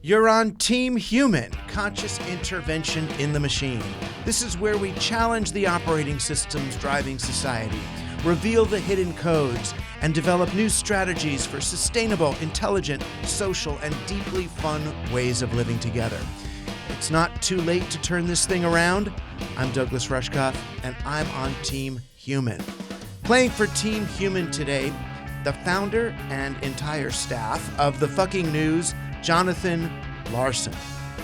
You're on Team Human, conscious intervention in the machine. This is where we challenge the operating systems driving society, reveal the hidden codes, and develop new strategies for sustainable, intelligent, social, and deeply fun ways of living together. It's not too late to turn this thing around. I'm Douglas Rushkoff, and I'm on Team Human. Playing for Team Human today, the founder and entire staff of The Fucking News, Jonathan Larsen.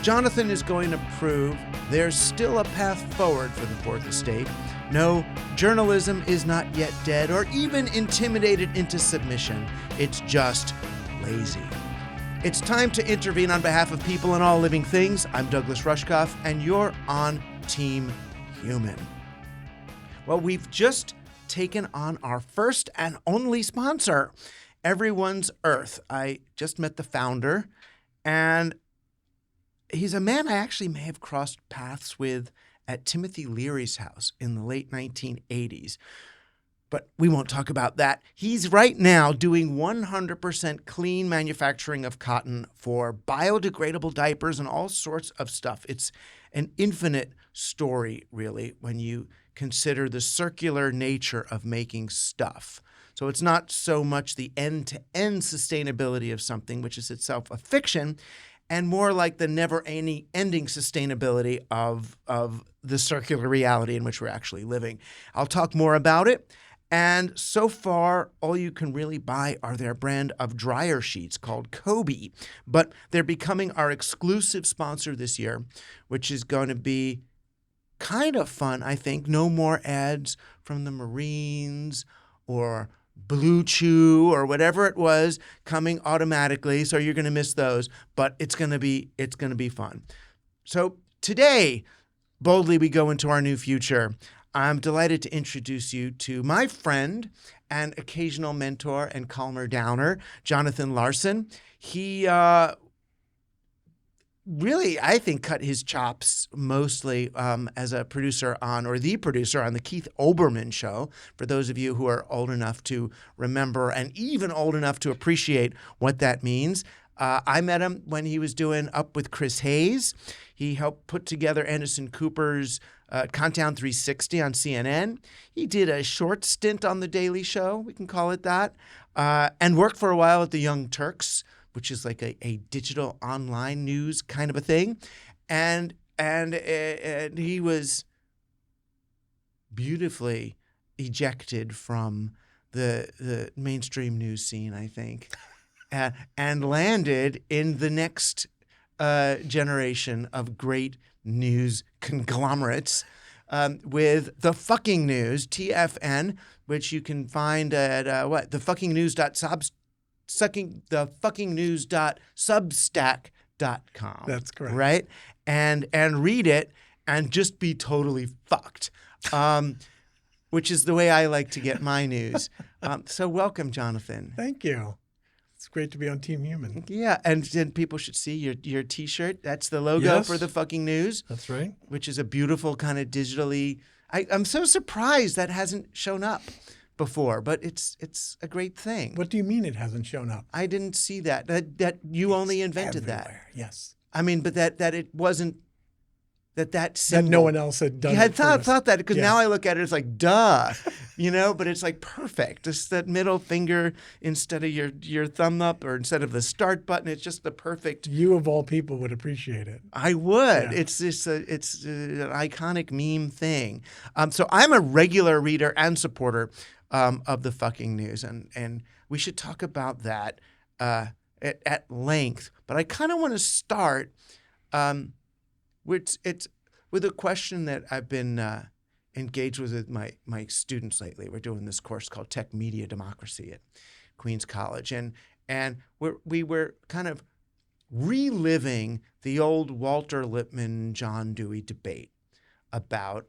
Jonathan is going to prove there's still a path forward for the Fourth Estate. No, journalism is not yet dead or even intimidated into submission. It's just lazy. It's time to intervene on behalf of people and all living things. I'm Douglas Rushkoff, and you're on Team Human. Well, we've just taken on our first and only sponsor, Everyone's Earth. I just met the founder, and he's a man I actually may have crossed paths with at Timothy Leary's house in the late 1980s. But we won't talk about that. He's right now doing 100% clean manufacturing of cotton for biodegradable diapers and all sorts of stuff. It's an infinite story, really, when you consider the circular nature of making stuff. So it's not so much the end-to-end sustainability of something, which is itself a fiction, and more like the never-ending sustainability of the circular reality in which we're actually living. I'll talk more about it. And so far, all you can really buy are their brand of dryer sheets called Kobe. But they're becoming our exclusive sponsor this year, which is going to be kind of fun, I think. No more ads from the Marines or Blue Chew or whatever it was coming automatically, so you're going to miss those, but it's going to be fun. So today, boldly we go into our new future. I'm delighted to introduce you to my friend and occasional mentor and calmer downer, Jonathan Larsen. He really, I think, cut his chops mostly as a producer on, or the producer on, the Keith Olbermann Show, for those of you who are old enough to remember and even old enough to appreciate what that means. I met him when he was doing Up with Chris Hayes. He helped put together Anderson Cooper's Countdown 360 on CNN. He did a short stint on The Daily Show, we can call it that, and worked for a while at the Young Turks, which is like a digital online news kind of a thing. And he was beautifully ejected from the mainstream news scene, I think, and landed in the next generation of great news conglomerates with The Fucking News, TFN, which you can find at thefuckingnews.substack.com. That's correct. Right? And read it and just be totally fucked, which is the way I like to get my news. So welcome, Jonathan. Thank you. It's great to be on Team Human. Yeah, and people should see your T-shirt. That's the logo for The Fucking News. That's right. Which is a beautiful kind of digitally. I'm so surprised that hasn't shown up before, but it's a great thing. What do you mean it hasn't shown up? I didn't see that. That you only invented everywhere. that. Yes. I mean, but that it wasn't that symbol. That no one else had done. You had thought that, because Yes. now I look at it, it's like duh, but it's like perfect. Just that middle finger instead of your thumb up, or instead of the start button, it's just the perfect. You of all people would appreciate it. I would. Yeah. It's an iconic meme thing. So I'm a regular reader and supporter of The Fucking News, and we should talk about that at length. But I kind of want to start with a question that I've been engaged with my students lately. We're doing this course called Tech Media Democracy at Queens College, and we were kind of reliving the old Walter Lippmann, John Dewey debate about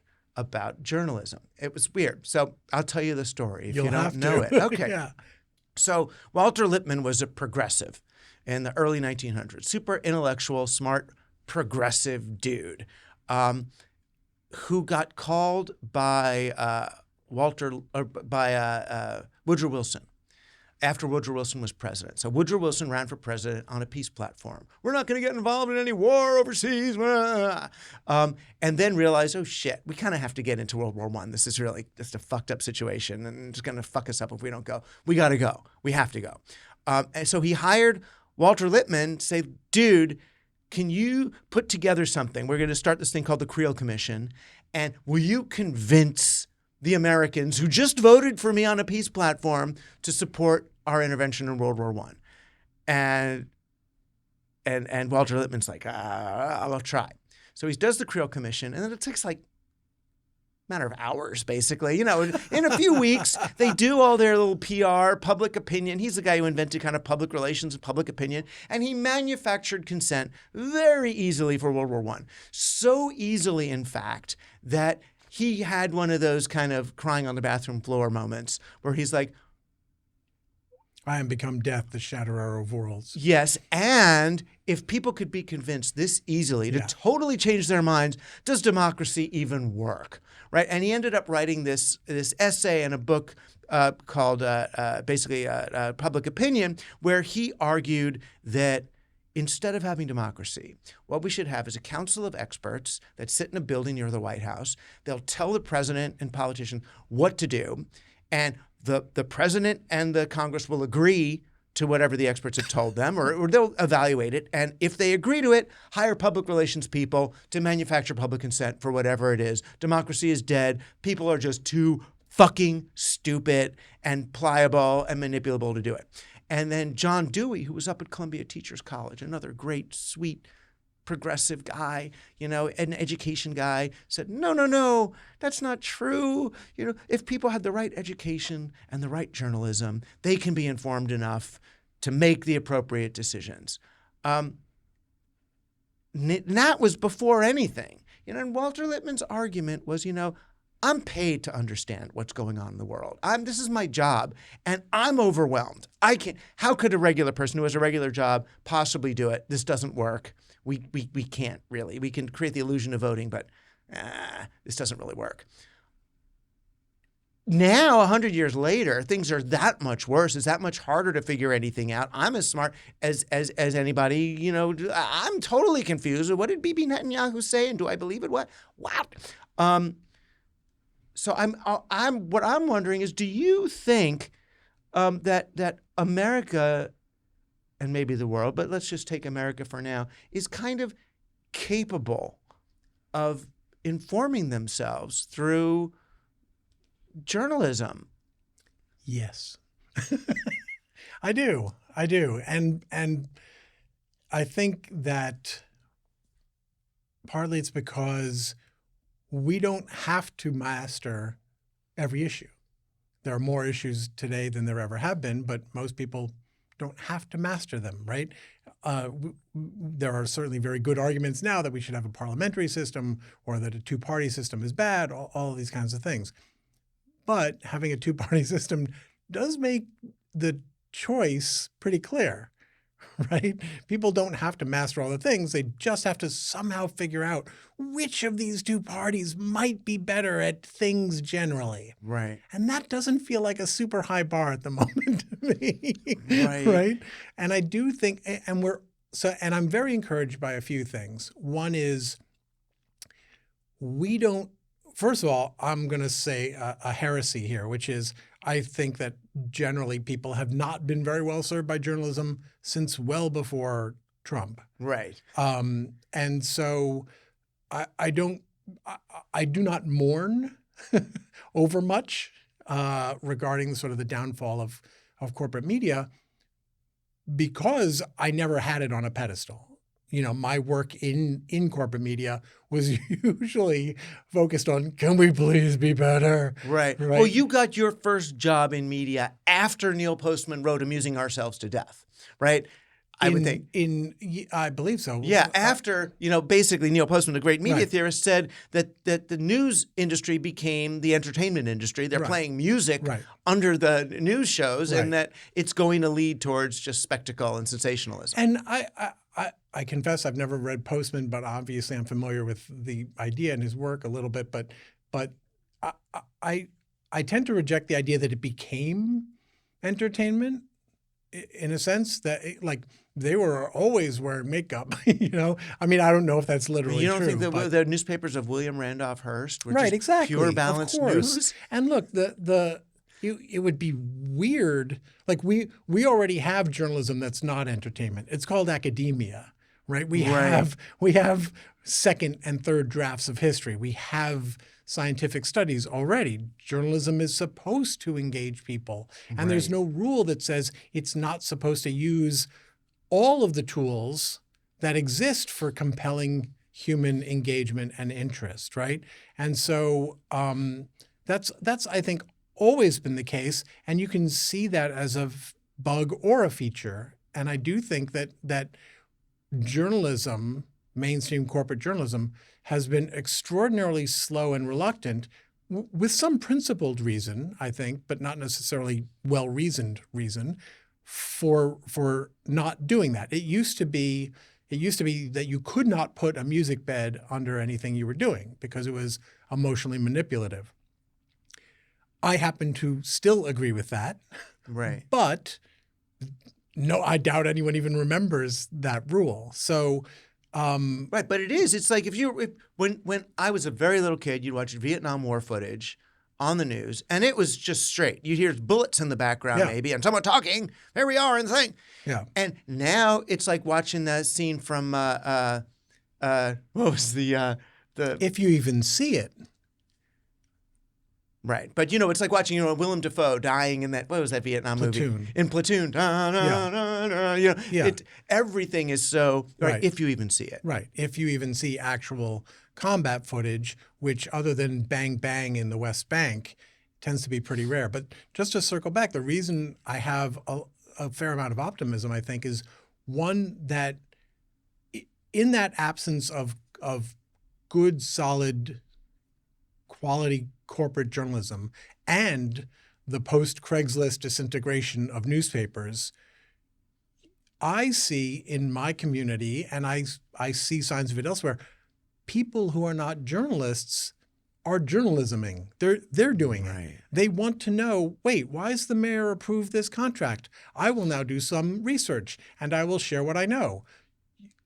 journalism. It was weird. So I'll tell you the story if you don't know it. Okay. Yeah. So Walter Lippmann was a progressive in the early 1900s, super intellectual, smart, progressive dude who got called by Woodrow Wilson after Woodrow Wilson was president. So Woodrow Wilson ran for president on a peace platform. We're not going to get involved in any war overseas. And then realized, oh shit, we kind of have to get into World War I. This is really just a fucked up situation and it's going to fuck us up if we don't go. We got to go. We have to go. And so he hired Walter Lippmann to say, dude, can you put together something? We're going to start this thing called the Creel Commission. And will you convince the Americans who just voted for me on a peace platform to support our intervention in World War I? And Walter Lippmann's like, I'll try. So he does the Creel Commission, and then it takes like a matter of hours, basically. In a few weeks, they do all their little PR, public opinion. He's the guy who invented kind of public relations and public opinion, and he manufactured consent very easily for World War I. So easily, in fact, that he had one of those kind of crying on the bathroom floor moments where he's like, I am become death, the shatterer of worlds. yes, and if people could be convinced this easily to totally change their minds, does democracy even work? Right? And he ended up writing this essay and a book called Public Opinion, where he argued that instead of having democracy, what we should have is a council of experts that sit in a building near the White House. They'll tell the president and politicians what to do, and the president and the Congress will agree to whatever the experts have told them, or they'll evaluate it. And if they agree to it, hire public relations people to manufacture public consent for whatever it is. Democracy is dead. People are just too fucking stupid and pliable and manipulable to do it. And then John Dewey, who was up at Columbia Teachers College, another great, sweet, progressive guy, an education guy, said, no, that's not true. If people had the right education and the right journalism, they can be informed enough to make the appropriate decisions. That was before anything. And Walter Lippmann's argument was, I'm paid to understand what's going on in the world. This is my job, and I'm overwhelmed. How could a regular person who has a regular job possibly do it? This doesn't work. We can't really. We can create the illusion of voting, but this doesn't really work. Now, 100 years later, things are that much worse. It's that much harder to figure anything out. I'm as smart as anybody. I'm totally confused. What did Bibi Netanyahu say, and do I believe it? What? So what I'm wondering is, do you think that America, and maybe the world, but let's just take America for now, is kind of capable of informing themselves through journalism? Yes. I do. And I think that partly it's because we don't have to master every issue. There are more issues today than there ever have been, but most people don't have to master them, right? There are certainly very good arguments now that we should have a parliamentary system or that a two-party system is bad, all of these kinds of things. But having a two-party system does make the choice pretty clear, right? People don't have to master all the things. They just have to somehow figure out which of these two parties might be better at things generally. Right. And that doesn't feel like a super high bar at the moment to me. Right. Right. And I do think, and I'm very encouraged by a few things. One is first of all, I'm going to say a heresy here, which is I think that generally people have not been very well served by journalism since well before Trump. Right. And so I do not mourn over much regarding sort of the downfall of corporate media because I never had it on a pedestal. My work in corporate media was usually focused on, can we please be better? Right. Well, you got your first job in media after Neil Postman wrote Amusing Ourselves to Death, right? I would think. I believe so. Yeah, after, basically Neil Postman, a great media Right. theorist, said that the news industry became the entertainment industry. They're Right. playing music Right. under the news shows, Right. and that it's going to lead towards just spectacle and sensationalism. And I confess I've never read Postman, but obviously I'm familiar with the idea and his work a little bit. But I tend to reject the idea that it became entertainment. in a sense that like they were always wearing makeup, I mean, I don't know if that's literally you don't true. think but the newspapers of William Randolph Hearst were right, just exactly. pure balanced Of course. news? And look, it would be weird. Like we already have journalism that's not entertainment. It's called academia, right? We have second and third drafts of history. We have scientific studies already. Journalism is supposed to engage people, and there's no rule that says it's not supposed to use all of the tools that exist for compelling human engagement and interest, right? And so that's I think always been the case, and you can see that as a bug or a feature. And I do think that journalism, mainstream corporate journalism, has been extraordinarily slow and reluctant, with some principled reason, I think, but not necessarily well-reasoned reason, for not doing that. It used to be that you could not put a music bed under anything you were doing because it was emotionally manipulative. I happen to still agree with that. Right. But no, I doubt anyone even remembers that rule. So right, but it is. It's like when I was a very little kid, you'd watch Vietnam War footage on the news, and it was just straight. You'd hear bullets in the background, maybe, and someone talking. There we are, and the thing. Yeah. And now it's like watching that scene from what was the If You Even See It. Right, but it's like watching Willem Dafoe dying in that, what was that Vietnam movie? In Platoon. Da, da, da, da, everything is so right. If you even see it. Right. If you even see actual combat footage, which other than bang bang in the West Bank, tends to be pretty rare. But just to circle back, the reason I have a fair amount of optimism, I think, is one that in that absence of good, solid, quality corporate journalism and the post-Craigslist disintegration of newspapers, I see in my community, and I see signs of it elsewhere, people who are not journalists are journalisming. They're doing it. They want to know, wait, why has the mayor approved this contract? I will now do some research and I will share what I know.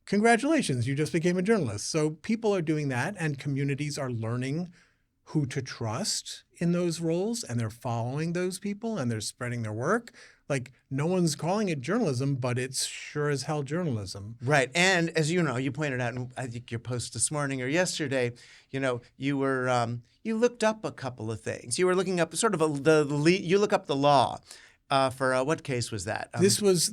Congratulations, you just became a journalist. So people are doing that, and communities are learning who to trust in those roles, and they're following those people and they're spreading their work. Like, no one's calling it journalism, but it's sure as hell journalism. Right. And as you know, you pointed out in I think your post this morning or yesterday, you were you looked up a couple of things. You were looking up sort of you look up the law for what case was that? This was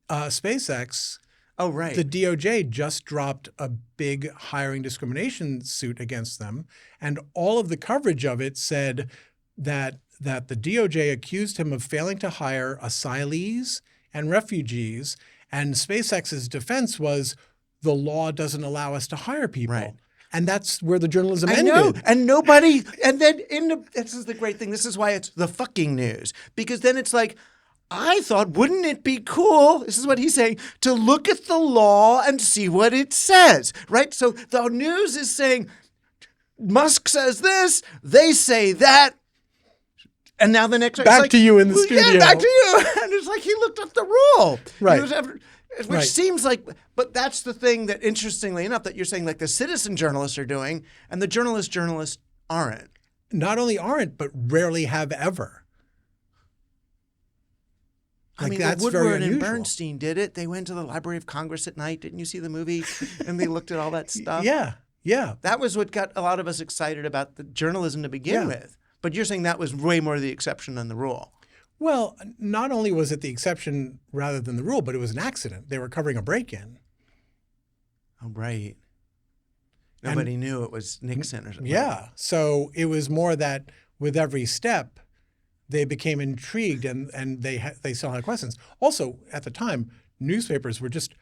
SpaceX. Oh, right. The DOJ just dropped a big hiring discrimination suit against them, and all of the coverage of it said that the DOJ accused him of failing to hire asylees and refugees, and SpaceX's defense was the law doesn't allow us to hire people. Right. And that's where the journalism ended. I know, and nobody, and then this is the great thing. This is why it's the fucking news, because then it's like, I thought, wouldn't it be cool, this is what he's saying, to look at the law and see what it says, right? So the news is saying, Musk says this, they say that, and now the next... Back to you in the studio. Yeah, back to you. And it's like he looked up the rule. Right. Which seems like, but that's the thing that, interestingly enough, that you're saying like the citizen journalists are doing, and the journalists aren't. Not only aren't, but rarely have ever. I mean, that's Woodward very and unusual. Bernstein did it. They went to the Library of Congress at night. Didn't you see the movie? And they looked at all that stuff. Yeah. That was what got a lot of us excited about the journalism to begin with. But you're saying that was way more the exception than the rule. Well, not only was it the exception rather than the rule, but it was an accident. They were covering a break-in. Oh, right. Nobody knew it was Nixon or something. Yeah. So it was more that with every step, they became intrigued and they still had questions. Also, at the time, newspapers were just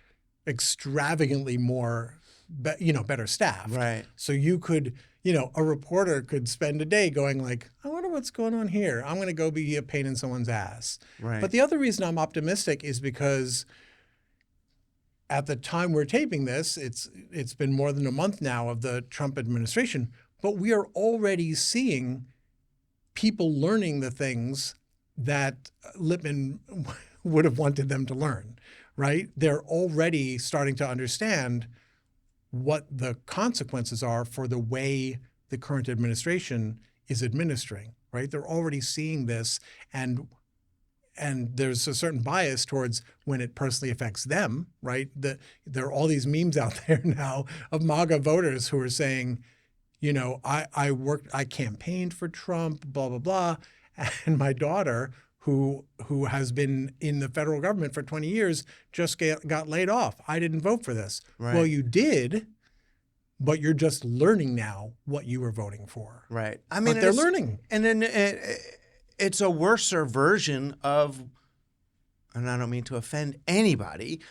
extravagantly more, better staffed. Right. So you could, a reporter could spend a day going like, I wonder what's going on here. I'm going to go be a pain in someone's ass. Right. But the other reason I'm optimistic is because at the time we're taping this, it's been more than a month now of the Trump administration, but we are already seeing people learning the things that Lippman would have wanted them to learn, right? They're already starting to understand what the consequences are for the way the current administration is administering, right? They're already seeing this, and there's a certain bias towards when it personally affects them, right? There are all these memes out there now of MAGA voters who are saying, you know, I campaigned for Trump, blah, blah, blah. And my daughter, who has been in the federal government for 20 years, just got laid off. I didn't vote for this. Right. Well, you did, but you're just learning now what you were voting for. Right. I mean, but they're learning. And then it's a worser version of, and I don't mean to offend anybody,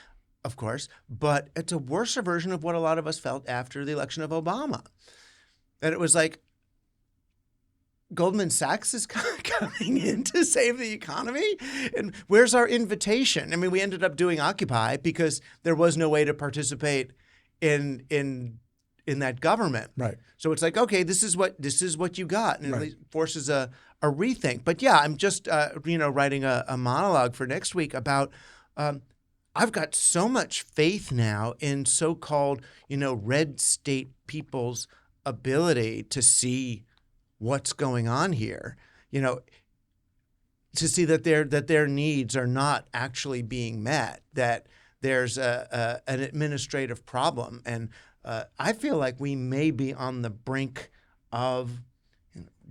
of course, but it's a worser version of what a lot of us felt after the election of Obama. That it was like, Goldman Sachs is coming in to save the economy? And where's our invitation? I mean, we ended up doing Occupy because there was no way to participate in that government. Right. So it's like, okay, this is what you got, and Right. at least forces a rethink. But yeah, I'm just writing a monologue for next week about I've got so much faith now in so-called red state people's ability to see what's going on here, to see that their needs are not actually being met, that there's an administrative problem. And I feel like we may be on the brink of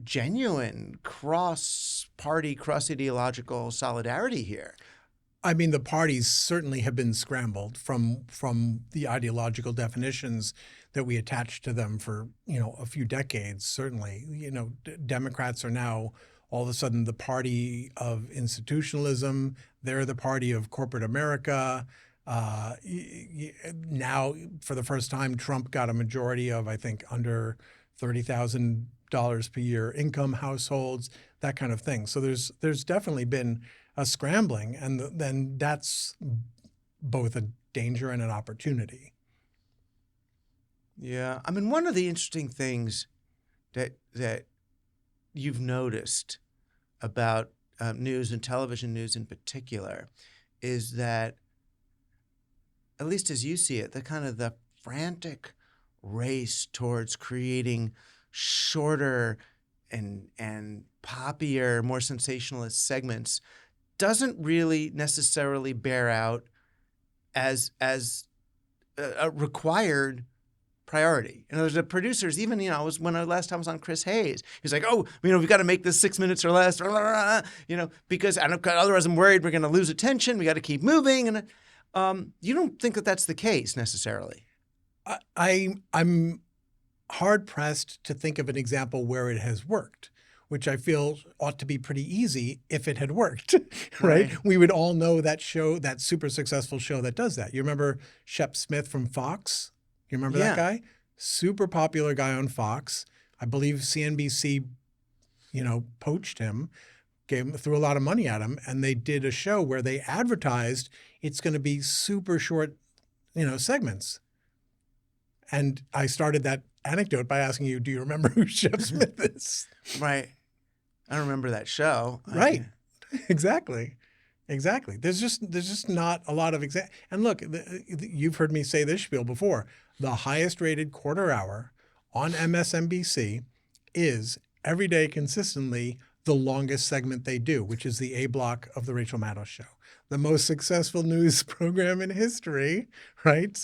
genuine cross-party, cross-ideological solidarity here. I mean, the parties certainly have been scrambled from the ideological definitions that we attached to them for, a few decades. Certainly, Democrats are now all of a sudden the party of institutionalism. They're the party of corporate America. Now, for the first time, Trump got a majority of, I think, under $30,000 per year income households, that kind of thing. So there's definitely been a scrambling, and then that's both a danger and an opportunity. Yeah. I mean, one of the interesting things that you've noticed about news and television news in particular is that, at least as you see it, the frantic race towards creating shorter and poppier, more sensationalist segments doesn't really necessarily bear out as a required priority. The producers, even, when last time I was on Chris Hayes, he's like, we've got to make this 6 minutes or less, because otherwise I'm worried we're going to lose attention. We got to keep moving. And you don't think that that's the case necessarily? I'm hard pressed to think of an example where it has worked, which I feel ought to be pretty easy if it had worked, right? We would all know that show, that super successful show that does that. You remember Shep Smith from Fox? You remember that guy? Super popular guy on Fox. I believe CNBC, poached him, threw a lot of money at him, and they did a show where they advertised it's going to be super short, segments. And I started that anecdote by asking you, do you remember who Shep Smith is? Right. I remember that show. Right. Exactly. There's just not a lot of And look, you've heard me say this spiel before. The highest rated quarter hour on MSNBC is every day consistently the longest segment they do, which is the A block of the Rachel Maddow Show. The most successful news program in history, right?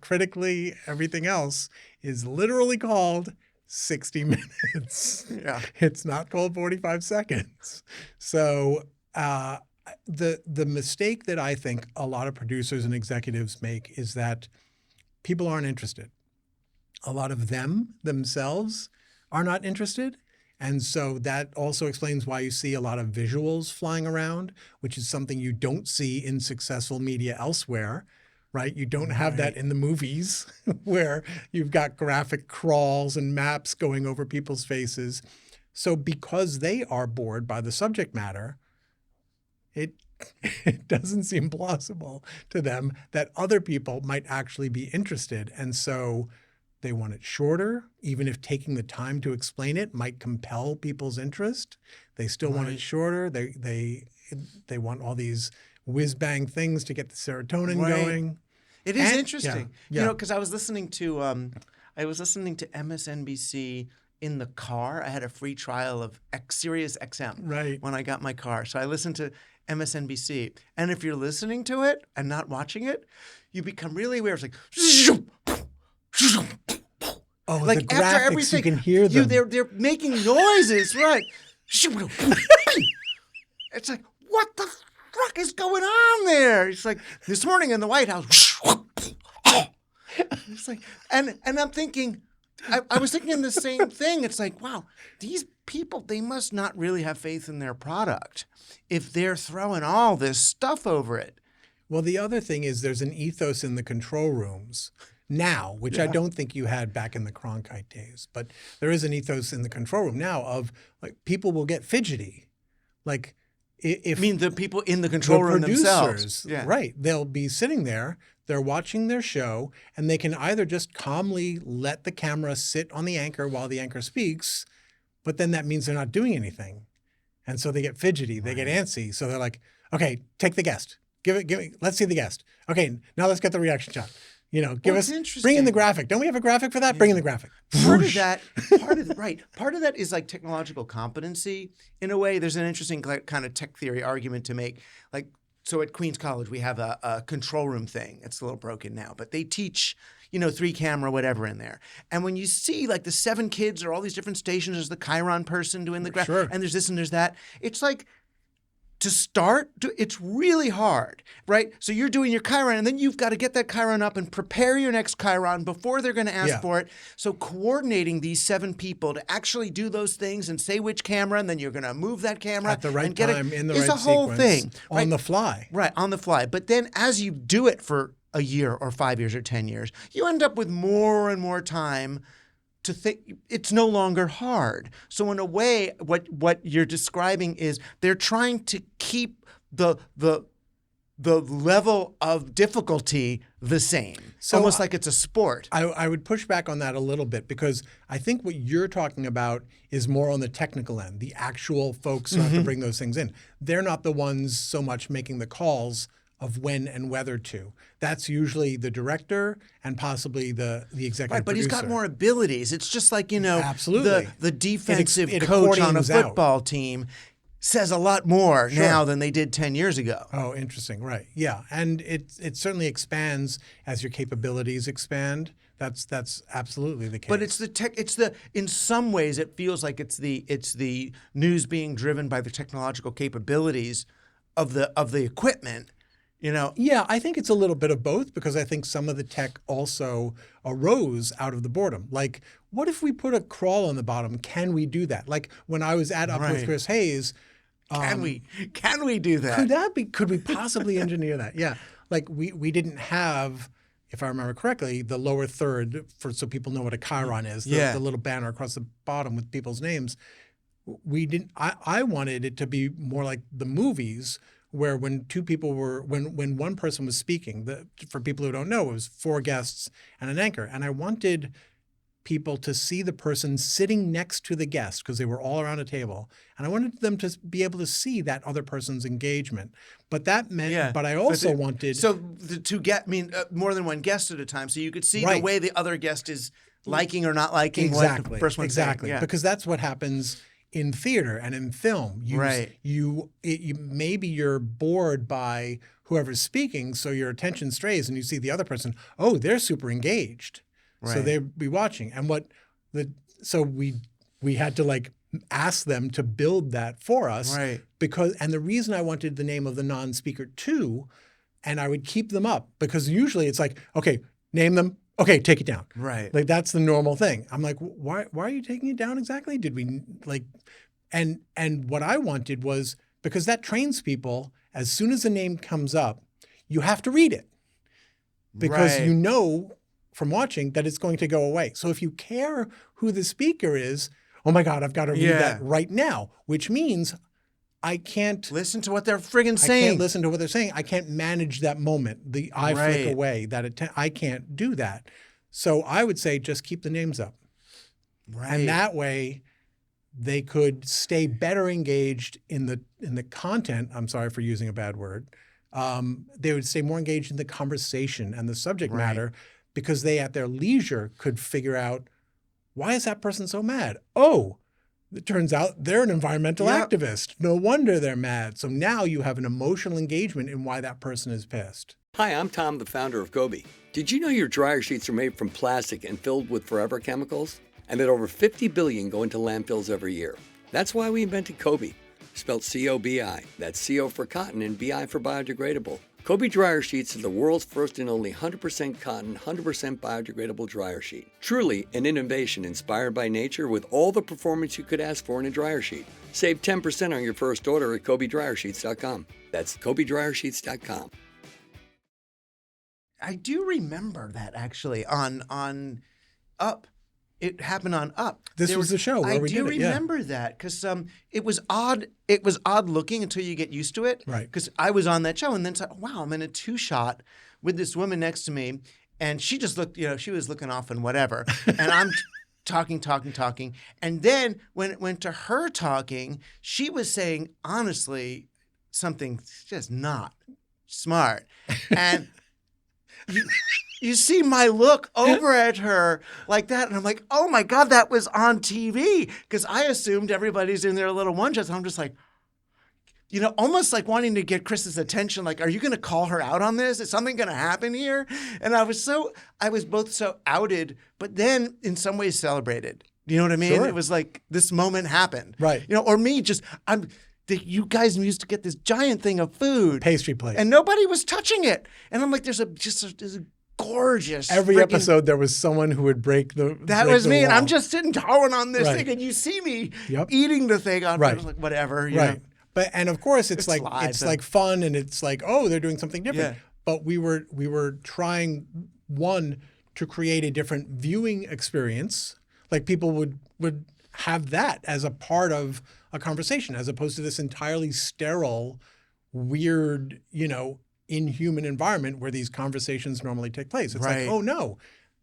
Critically, everything else is literally called 60 minutes. Yeah. It's not called 45 seconds. So the mistake that I think a lot of producers and executives make is that people aren't interested. A lot of them themselves are not interested. And so that also explains why you see a lot of visuals flying around, which is something you don't see in successful media elsewhere, right? You don't have that in the movies where you've got graphic crawls and maps going over people's faces. So because they are bored by the subject matter, it doesn't seem plausible to them that other people might actually be interested. And so they want it shorter, even if taking the time to explain it might compel people's interest. They still want it shorter. They want all these whiz bang things to get the serotonin Right. going. It is And- interesting, yeah. you know, because I was listening to MSNBC in the car. I had a free trial of Sirius XM Right. when I got my car, so I listened to MSNBC. And if you're listening to it and not watching it, you become really aware. It's like, Oh, like the after graphics, everything, you can hear them. they're making noises, right? It's like, what the fuck is going on there? It's like this morning in the White House. It's like, and I'm thinking, I was thinking the same thing. It's like, wow, these people, they must not really have faith in their product if they're throwing all this stuff over it. Well, the other thing is there's an ethos in the control rooms now, which I don't think you had back in the Cronkite days, but there is an ethos in the control room now of like people will get fidgety. Like if I mean, the people in the control room themselves. Yeah. Right. They'll be sitting there, they're watching their show, and they can either just calmly let the camera sit on the anchor while the anchor speaks, but then that means they're not doing anything. And so they get fidgety, they get antsy. So they're like, okay, take the guest. Give it, let's see the guest. Okay, now let's get the reaction shot. You know, bring in the graphic. Don't we have a graphic for that? Bring in the graphic. Part of that is like technological competency. In a way, there's an interesting kind of tech theory argument to make. Like, so at Queens College, we have a control room thing. It's a little broken now, but they teach, 3-camera, whatever in there. And when you see like the 7 kids or all these different stations, there's the Chiron person doing the graphic, and there's this and there's that. It's like, to start, it's really hard, right? So you're doing your Chiron, and then you've got to get that Chiron up and prepare your next Chiron before they're going to ask for it. So coordinating these 7 people to actually do those things and say which camera, and then you're going to move that camera at the right and get time it, in the is right a whole sequence, thing on the fly. Right, on the fly. But then as you do it for a year or 5 years or 10 years, you end up with more and more time to think. It's no longer hard. So in a way, what you're describing is they're trying to keep the level of difficulty the same, so almost like it's a sport. I would push back on that a little bit because I think what you're talking about is more on the technical end, the actual folks who have to bring those things in. They're not the ones so much making the calls of when and whether to. That's usually the director and possibly the executive Right, but producer. he's got more abilities. It's just like, Absolutely. the defensive It coach on a accordions out. football team says a lot more now than they did 10 years ago. Oh, interesting. Right. Yeah. And it certainly expands as your capabilities expand. That's absolutely the case. But it's in some ways it feels like it's the news being driven by the technological capabilities of the equipment. Yeah, I think it's a little bit of both because I think some of the tech also arose out of the boredom. Like, what if we put a crawl on the bottom? Can we do that? Like when I was at Up with Chris Hayes. Can we do that? Could we possibly engineer that? Yeah. Like we didn't have, if I remember correctly, the lower third so people know what a Chiron is, the little banner across the bottom with people's names. We didn't. I wanted it to be more like the movies where when one person was speaking, for people who don't know, it was 4 guests and an anchor. And I wanted people to see the person sitting next to the guest because they were all around a table. And I wanted them to be able to see that other person's engagement. But that meant, but I also wanted. So more than one guest at a time. So you could see the way the other guest is liking or not liking what the first one's saying. Exactly. Because that's what happens in theater and in film. Maybe you're bored by whoever's speaking, so your attention strays and you see the other person, oh, they're super engaged. Right. So they'd be watching. And so we had to like ask them to build that for us. Right. And the reason I wanted the name of the non-speaker too, and I would keep them up because usually it's like, okay, name them. Okay, take it down. Right. Like that's the normal thing. I'm like, why are you taking it down exactly? Did we like, and what I wanted was, because that trains people, as soon as a name comes up, you have to read it. Because you know from watching that it's going to go away. So if you care who the speaker is, oh my God, I've got to read that right now, which means I can't listen to what they're friggin' saying. I can't listen to what they're saying. I can't manage that moment. The eye flick away. I can't do that. So I would say just keep the names up. Right. And that way they could stay better engaged in the content. I'm sorry for using a bad word. They would stay more engaged in the conversation and the subject Right. matter because they, at their leisure, could figure out, why is that person so mad? Oh, it turns out they're an environmental Yep. activist. No wonder they're mad. So now you have an emotional engagement in why that person is pissed. Hi, I'm Tom, the founder of Gobi. Did you know your dryer sheets are made from plastic and filled with forever chemicals? And that over 50 billion go into landfills every year. That's why we invented Gobi, spelled C-O-B-I. That's CO for cotton and BI for biodegradable. Gobi dryer sheets are the world's first and only 100% cotton, 100% biodegradable dryer sheet. Truly an innovation inspired by nature with all the performance you could ask for in a dryer sheet. Save 10% on your first order at KobeDryerSheets.com. That's KobeDryerSheets.com. I do remember that actually on Up. It happened on Up. This was the show where we did it. I do remember that because it was odd. It was odd looking until you get used to it. Right. Because I was on that show and then it's like, wow, I'm in a 2-shot with this woman next to me, and she just looked. She was looking off and whatever, and I'm talking, and then when it went to her talking, she was saying honestly something just not smart, and. You see my look over at her like that, and I'm like, oh my God, that was on TV. Because I assumed everybody's in their little one-shots. I'm just like, almost like wanting to get Chris's attention. Like, are you going to call her out on this? Is something going to happen here? And I was both so outed, but then in some ways celebrated. You know what I mean? Sure. It was like this moment happened. Right. Or me you guys used to get this giant thing of food. Pastry plate. And nobody was touching it. And I'm like, there's a gorgeous. Every episode, there was someone who would break the. That was me. And wall. I'm just sitting towering on this Right. thing. And you see me Yep. eating the thing. I'm Right. just like, whatever. You Right. know. But and of course it's like live, it's and- like fun and it's like, oh, they're doing something different. Yeah. But we were trying to create a different viewing experience. Like people would have that as a part of a conversation as opposed to this entirely sterile, weird, inhuman environment where these conversations normally take place. It's Right. like, oh no,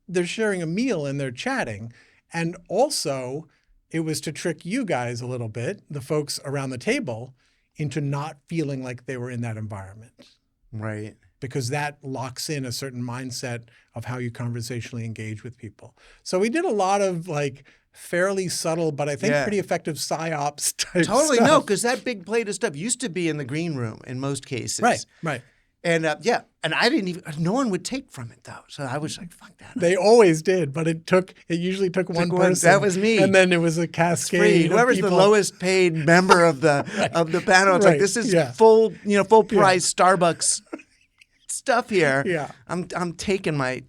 they're sharing a meal and they're chatting. And also it was to trick you guys a little bit, the folks around the table, into not feeling like they were in that environment. Right. Because that locks in a certain mindset of how you conversationally engage with people. So we did a lot of like fairly subtle, but I think Yeah. pretty effective psyops type Totally. stuff. No, because that big plate of stuff used to be in the green room in most cases. Right. And and I didn't even, no one would take from it though. So I was like, fuck that. They always did, but it usually took one one. person. That was me. And then it was a cascade. of Whoever's the people. lowest paid member of the panel, it's like, Right. this is Yeah. full price Starbucks stuff here. Yeah. I'm taking my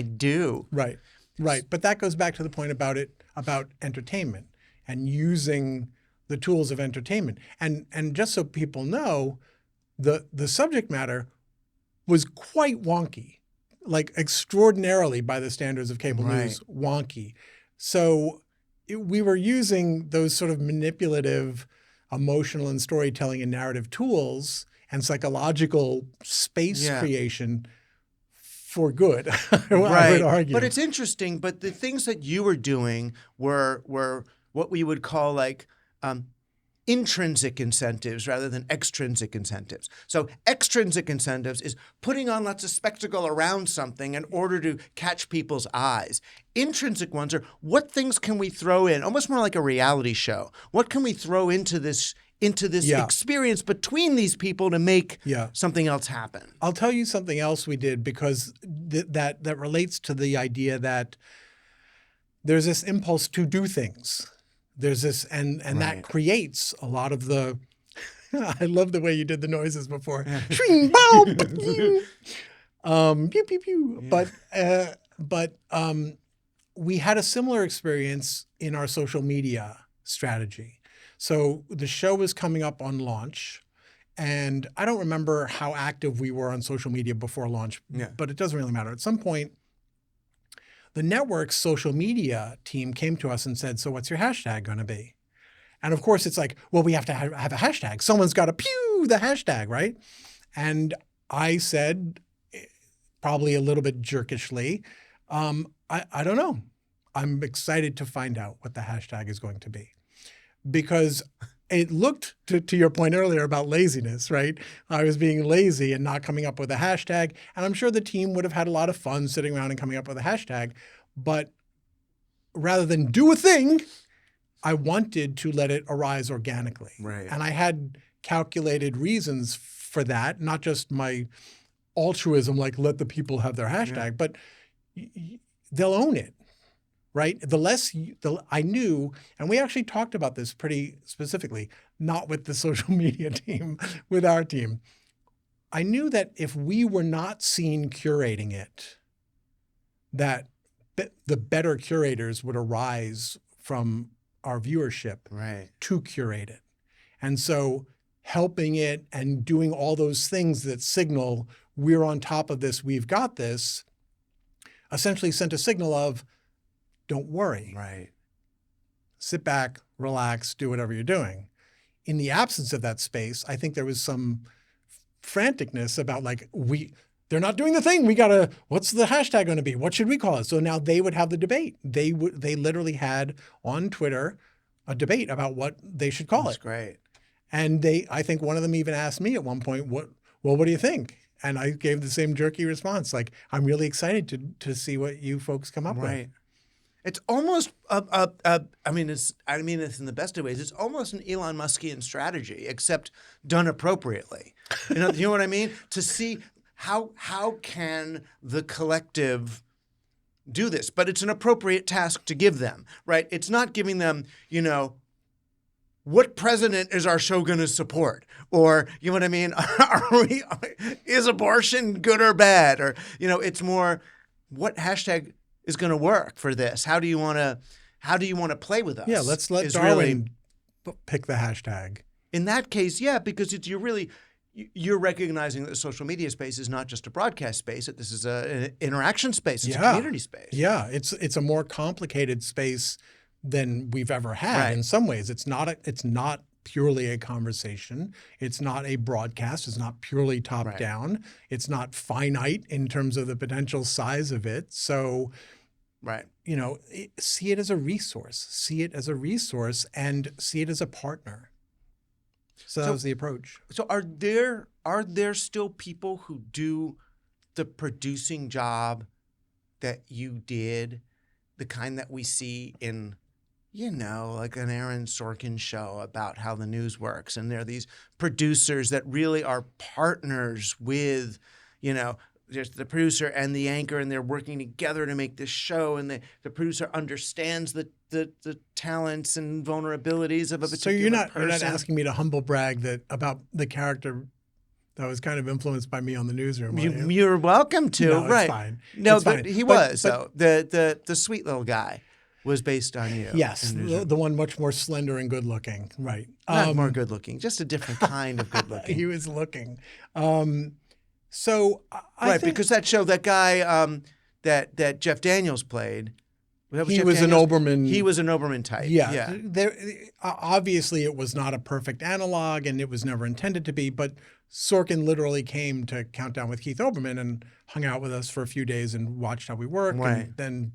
due. Right. But that goes back to the point about entertainment and using the tools of entertainment. And just so people know, the subject matter was quite wonky, like extraordinarily by the standards of cable Right. news, wonky. So we were using those sort of manipulative, emotional and storytelling and narrative tools and psychological space Yeah. creation for good, I Right. would argue. But it's interesting. But the things that you were doing were what we would call like intrinsic incentives rather than extrinsic incentives. So extrinsic incentives is putting on lots of spectacle around something in order to catch people's eyes. Intrinsic ones are what things can we throw in, almost more like a reality show. What can we throw into this Yeah. experience between these people to make Yeah. something else happen? I'll tell you something else we did because that relates to the idea that there's this impulse to do things. There's this, and that Right. creates a lot of the, I love the way you did the noises before. Shring, bow, pew, pew, pew, pew. Yeah. But we had a similar experience in our social media strategy. So the show was coming up on launch, and I don't remember how active we were on social media before launch, Yeah. but it doesn't really matter. At some point, the network's social media team came to us and said, so what's your hashtag going to be? And of course, it's like, well, we have to have a hashtag. Someone's got to pew the hashtag, right? And I said, probably a little bit jerkishly, I don't know. I'm excited to find out what the hashtag is going to be. Because it looked, to your point earlier about laziness, right? I was being lazy and not coming up with a hashtag. And I'm sure the team would have had a lot of fun sitting around and coming up with a hashtag. But rather than do a thing, I wanted to let it arise organically. Right. And I had calculated reasons for that, not just my altruism, like let the people have their hashtag, but they'll own it. Right? I knew, and we actually talked about this pretty specifically, not with the social media team, with our team. I knew that if we were not seen curating it, that the better curators would arise from our viewership to curate it. And so helping it and doing all those things that signal we're on top of this, we've got this, essentially sent a signal of, don't worry. Right. Sit back, relax, do whatever you're doing. In the absence of that space, I think there was some franticness about like, they're not doing the thing. What's the hashtag going to be? What should we call it? So now they would have the debate. They literally had on Twitter a debate about what they should call it. That's great. And I think one of them even asked me at one point, what do you think? And I gave the same jerky response. Like, I'm really excited to see what you folks come up with. It's almost, I mean this in the best of ways. It's almost an Elon Muskian strategy, except done appropriately. You know what I mean? To see how can the collective do this, but it's an appropriate task to give them, right? It's not giving them, what president is our show going to support? Or, you know what I mean? Is abortion good or bad? Or, it's more, what hashtag is going to work for this? How do you want to play with us? Yeah, let's let Darwin pick the hashtag. In that case, yeah, because you're recognizing that the social media space is not just a broadcast space. This is an interaction space. It's a community space. Yeah, it's a more complicated space than we've ever had. In some ways, it's not purely a conversation. It's not a broadcast. It's not purely top down. It's not finite in terms of the potential size of it. So, see it as a resource. See it as a resource and see it as a partner. So that was the approach. So are there still people who do the producing job that you did, the kind that we see in, like an Aaron Sorkin show about how the news works, and there are these producers that really are partners with, there's the producer and the anchor, and they're working together to make this show, and the producer understands the talents and vulnerabilities of a particular person. So you're not asking me to humble brag about the character that was kind of influenced by me on the newsroom. You're welcome to. No, right. It's fine. No, it's fine. He was though. The sweet little guy was based on you. Yes, the one much more slender and good looking. Right. Not more good looking, just a different kind of good looking. He was looking. So I think, because that show, that guy that Jeff Daniels played, he was an Oberman. He was an Oberman type. Yeah. Obviously, it was not a perfect analog, and it was never intended to be. But Sorkin literally came to Countdown with Keith Olbermann and hung out with us for a few days and watched how we work, and then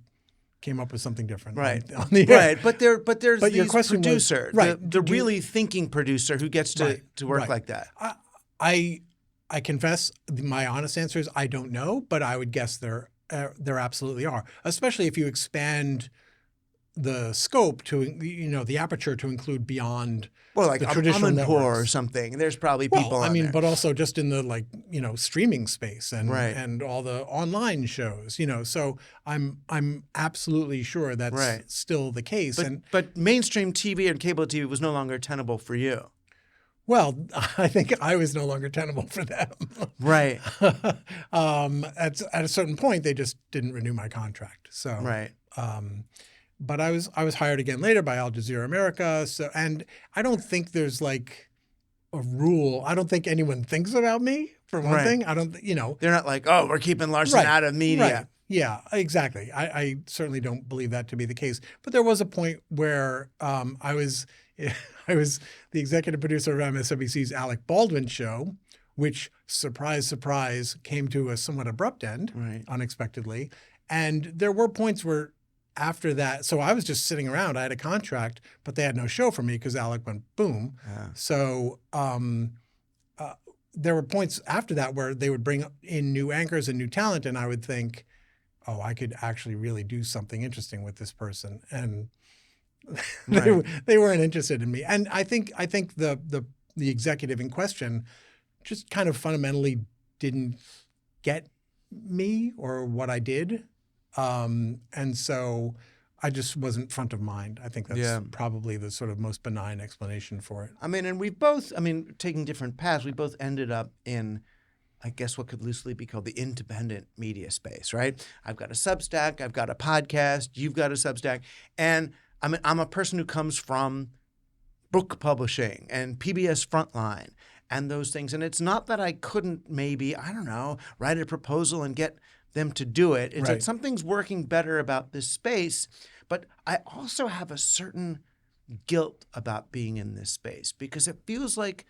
came up with something different. Right. On the air. But there's your these question producer, was, the really thinking producer who gets to work like that. I confess, my honest answer is I don't know, but I would guess there absolutely are, especially if you expand the scope to, the aperture to include beyond like the traditional networks. or something. There's probably people on there. But also just in the streaming space and all the online shows, so I'm absolutely sure that's still the case. But mainstream TV and cable TV was no longer tenable for you. Well, I think I was no longer tenable for them. Right. At a certain point, they just didn't renew my contract. So but I was hired again later by Al Jazeera America. So, and I don't think there's like a rule. I don't think anyone thinks about me for one thing. I don't. They're not like, oh, we're keeping Larsen out of media. Right. Yeah, exactly. I certainly don't believe that to be the case. But there was a point where I was the executive producer of MSNBC's Alec Baldwin show, which, surprise, surprise, came to a somewhat abrupt end, unexpectedly. And there were points where after that, so I was just sitting around. I had a contract, but they had no show for me because Alec went boom. Yeah. So there were points after that where they would bring in new anchors and new talent, and I would think, oh, I could actually really do something interesting with this person. And they weren't interested in me. And I think the executive in question just kind of fundamentally didn't get me or what I did. And so I just wasn't front of mind. I think that's probably the sort of most benign explanation for it. I mean, and we both, taking different paths, we both ended up in, I guess, what could loosely be called the independent media space, right? I've got a Substack, I've got a podcast, you've got a Substack. And I'm a person who comes from book publishing and PBS Frontline and those things. And it's not that I couldn't maybe, I don't know, write a proposal and get them to do it. It's that something's working better about this space. But I also have a certain guilt about being in this space because it feels like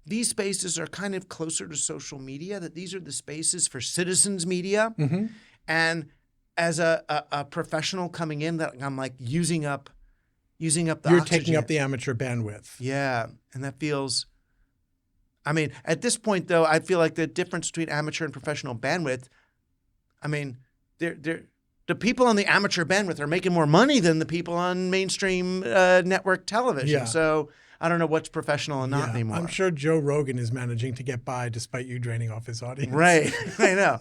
these spaces are kind of closer to social media, that these are the spaces for citizens media. Mm-hmm. And as a professional coming in, that I'm like using up the You're oxygen. taking up the amateur bandwidth. Yeah. And that feels, at this point though, I feel like the difference between amateur and professional bandwidth, the people on the amateur bandwidth are making more money than the people on mainstream network television. Yeah. So I don't know what's professional and not anymore. I'm sure Joe Rogan is managing to get by despite you draining off his audience. Right. I know.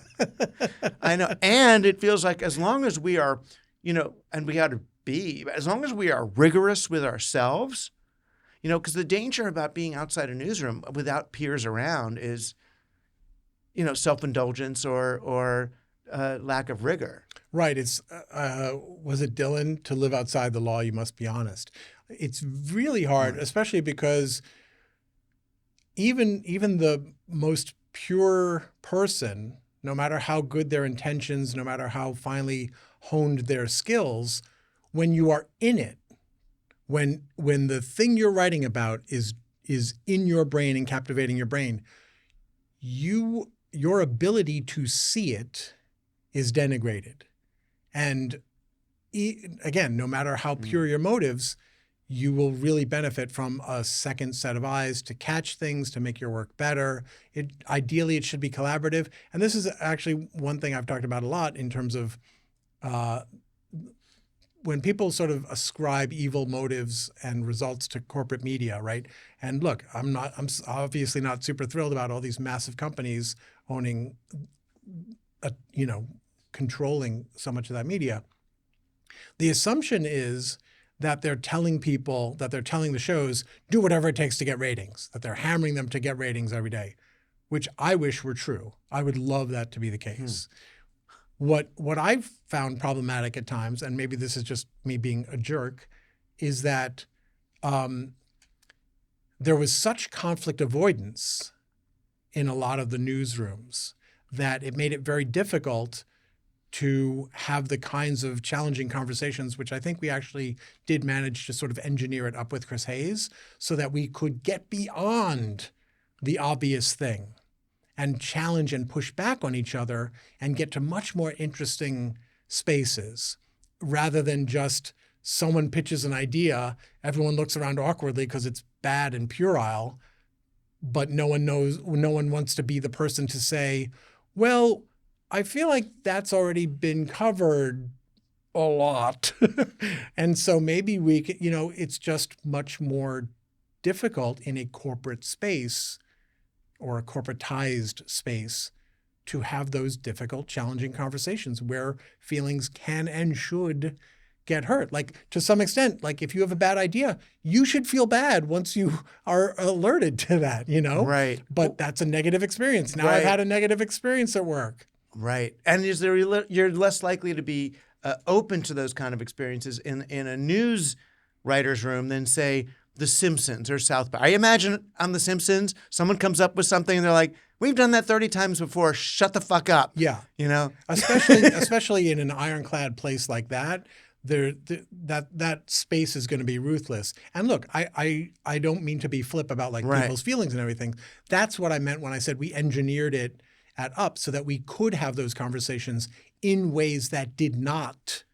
I know. And it feels like as long as we are, and we got to be, as long as we are rigorous with ourselves, because the danger about being outside a newsroom without peers around is, self-indulgence or lack of rigor. Right. It's was it Dylan? To live outside the law, you must be honest. It's really hard, especially because even the most pure person, no matter how good their intentions, no matter how finely honed their skills, when you are in it, when the thing you're writing about is in your brain and captivating your brain, your ability to see it is denigrated. And again, no matter how pure your motives, you will really benefit from a second set of eyes to catch things, to make your work better. Ideally, it should be collaborative. And this is actually one thing I've talked about a lot in terms of when people sort of ascribe evil motives and results to corporate media, right? And look, I'm obviously not super thrilled about all these massive companies owning, controlling so much of that media. The assumption is that they're telling the shows, do whatever it takes to get ratings, that they're hammering them to get ratings every day, which I wish were true. I would love that to be the case. What I've found problematic at times, and maybe this is just me being a jerk, is that there was such conflict avoidance in a lot of the newsrooms that it made it very difficult to have the kinds of challenging conversations, which I think we actually did manage to sort of engineer it up with Chris Hayes so that we could get beyond the obvious thing and challenge and push back on each other and get to much more interesting spaces rather than just someone pitches an idea, everyone looks around awkwardly because it's bad and puerile, but no one wants to be the person to say, well, I feel like that's already been covered a lot. And so maybe we could, it's just much more difficult in a corporate space or a corporatized space to have those difficult, challenging conversations where feelings can and should get hurt. Like to some extent, like if you have a bad idea, you should feel bad once you are alerted to that, Right. But that's a negative experience. Now I've had a negative experience at work. Right. And you're less likely to be open to those kind of experiences in a news writer's room than, say, The Simpsons or South Park. I imagine on The Simpsons, someone comes up with something and they're like, we've done that 30 times before. Shut the fuck up. Yeah. Especially in an ironclad place like that, that space is going to be ruthless. And look, I don't mean to be flip about people's feelings and everything. That's what I meant when I said we engineered it at Up so that we could have those conversations in ways that did not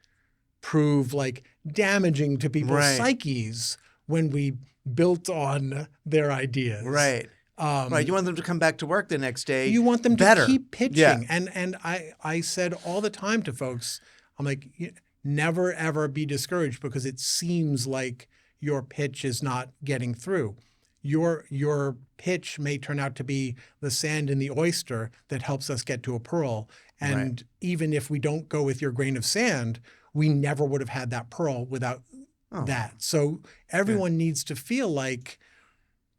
prove like damaging to people's Right. psyches when we built on their ideas. Right. Right. You want them to come back to work the next day. You want them better. to keep pitching. Yeah. And I said all the time to folks, I'm like, never, ever be discouraged because it seems like your pitch is not getting through. Your pitch may turn out to be the sand in the oyster that helps us get to a pearl. And even if we don't go with your grain of sand, we never would have had that pearl without that. So everyone needs to feel like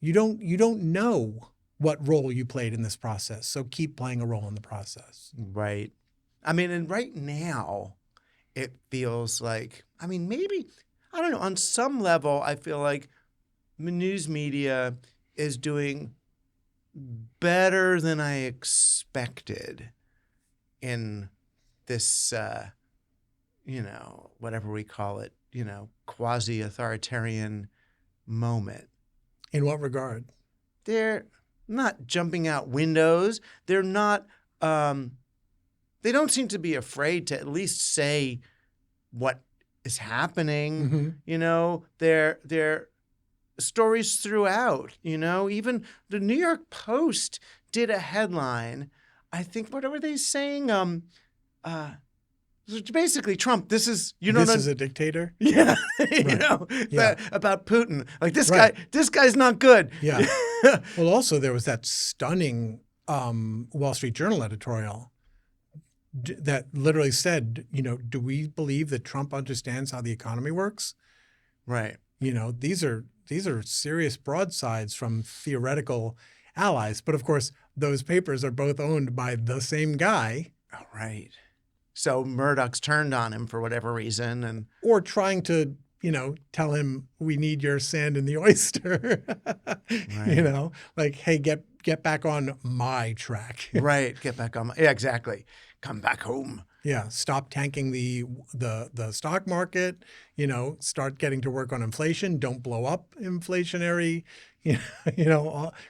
you don't know what role you played in this process. So keep playing a role in the process. Right. I mean, and right now it feels like, I mean, maybe, I don't know, on some level, I feel like news media is doing better than I expected in this, whatever we call it, quasi-authoritarian moment. In what regard? They're not jumping out windows. They're not, they don't seem to be afraid to at least say what is happening. Mm-hmm. They're stories throughout, even the New York Post did a headline. I think, what were they saying? Basically, Trump, this is a dictator? Yeah. About Putin. Like this guy's not good. Yeah. Well, also there was that stunning Wall Street Journal editorial that literally said, do we believe that Trump understands how the economy works? Right. These are serious broadsides from theoretical allies. But of course, those papers are both owned by the same guy. Oh, right. So Murdoch's turned on him for whatever reason, or trying to, tell him we need your sand in the oyster. Right. Like, hey, get back on my track. Right. Get back on. Yeah, exactly. Come back home. Yeah. Stop tanking the stock market. Start getting to work on inflation. Don't blow up inflationary,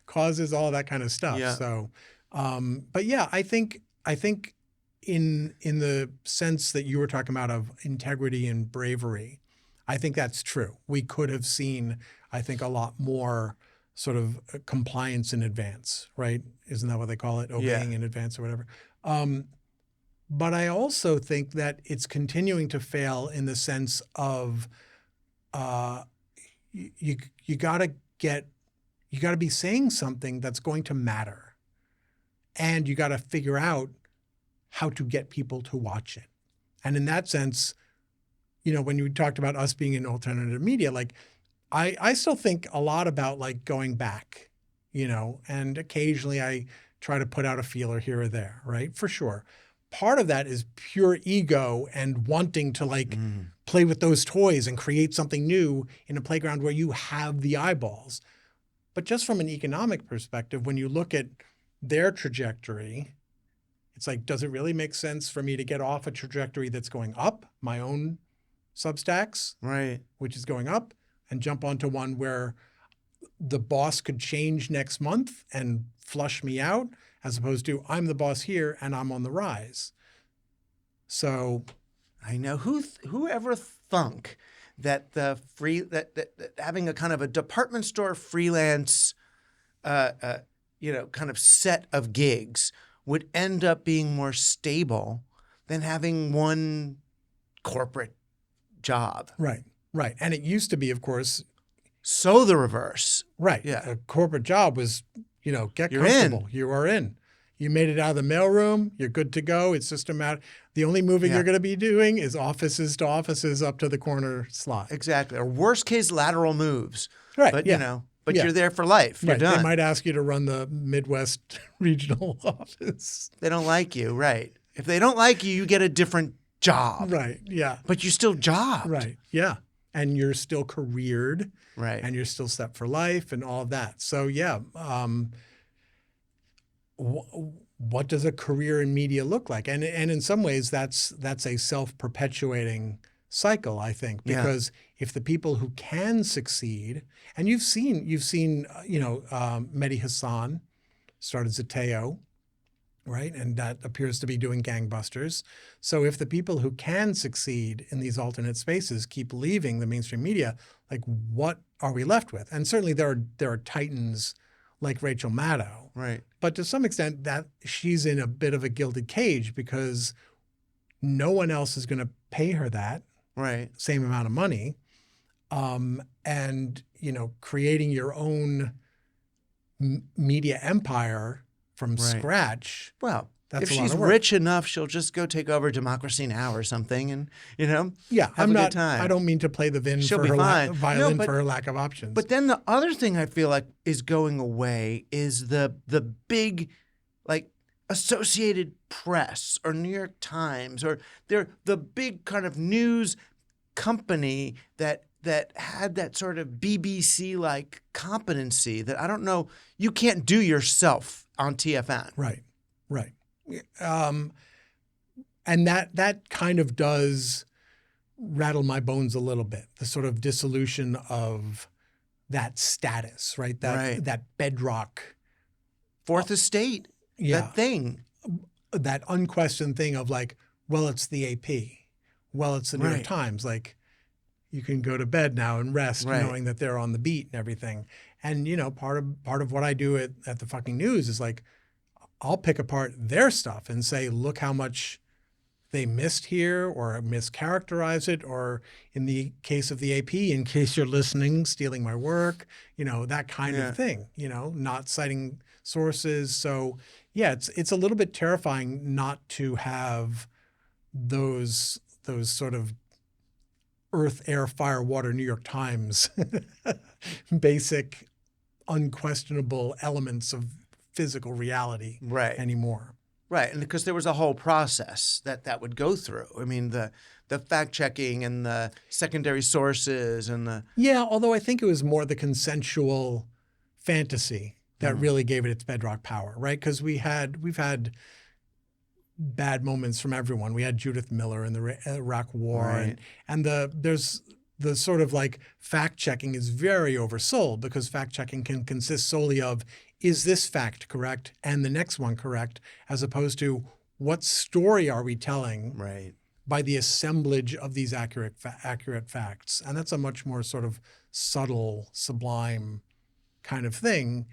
causes, all that kind of stuff. Yeah. So, but yeah, I think in the sense that you were talking about of integrity and bravery, I think that's true. We could have seen, I think, a lot more sort of compliance in advance, right? Isn't that what they call it? Obeying in advance or whatever. But I also think that it's continuing to fail in the sense of you got to be saying something that's going to matter, and you got to figure out how to get people to watch it. And in that sense, when you talked about us being in alternative media, like I still think a lot about like going back, and occasionally I try to put out a feeler here or there, right? For sure. Part of that is pure ego and wanting to like play with those toys and create something new in a playground where you have the eyeballs. But just from an economic perspective, when you look at their trajectory, it's like, does it really make sense for me to get off a trajectory that's going up, my own Substacks, right, which is going up, and jump onto one where the boss could change next month and flush me out, as opposed to I'm the boss here and I'm on the rise. So I know whoever thunk that that having a kind of a department store freelance, kind of set of gigs would end up being more stable than having one corporate job. Right. And it used to be, of course. So the reverse. Right. Yeah. A corporate job was, get You're comfortable. in. You are in. You made it out of the mailroom. You're good to go. It's just a matter. The only moving you're going to be doing is offices to offices up to the corner slot. Exactly. Or worst case, lateral moves. Right. But, you're there for life. You're done. They might ask you to run the Midwest regional office. They don't like you. Right. If they don't like you, you get a different job. Right. Yeah. But you still jobbed. Right. Yeah. And you're still careered. Right. And you're still set for life and all of that. So, yeah. What does a career in media look like? And in some ways, that's a self-perpetuating cycle, I think, because if the people who can succeed, and you've seen Mehdi Hassan started Zateo, right? And that appears to be doing gangbusters. So if the people who can succeed in these alternate spaces keep leaving the mainstream media, like what are we left with? And certainly there are titans like Rachel Maddow. Right. But to some extent that she's in a bit of a gilded cage because no one else is going to pay her that Right. same amount of money. And, creating your own media empire from scratch. Well, that's if a lot she's of work. rich enough, she'll just go take over Democracy Now! Or something and, Yeah, have a good time. I don't mean to play the She'll be fine. violin for her lack of options. But then the other thing I feel like is going away is the big, like, Associated Press or New York Times or they're the big kind of news company that had that sort of BBC-like competency that I don't know you can't do yourself on TFN. Right. And that kind of does rattle my bones a little bit, the sort of dissolution of that status, right? That bedrock. Fourth Estate, that thing. That unquestioned thing of like, well, it's the AP. Well, it's the New York Times. Like, you can go to bed now and rest knowing that they're on the beat and everything. And, part of what I do at the fucking news is like, I'll pick apart their stuff and say, look how much they missed here or mischaracterized it, or in the case of the AP, in case you're listening, stealing my work, that kind of thing, not citing sources. So yeah, it's a little bit terrifying not to have those sort of earth, air, fire, water, New York Times, basic, unquestionable elements of physical reality anymore. Right, and because there was a whole process that would go through. I mean, the fact checking and the secondary sources and the although I think it was more the consensual fantasy that really gave it its bedrock power, right? Because we've had bad moments from everyone. We had Judith Miller in the Iraq War, and there's the sort of like fact checking is very oversold because fact checking can consist solely of, is this fact correct and the next one correct, as opposed to what story are we telling by the assemblage of these accurate facts. And that's a much more sort of subtle, sublime kind of thing.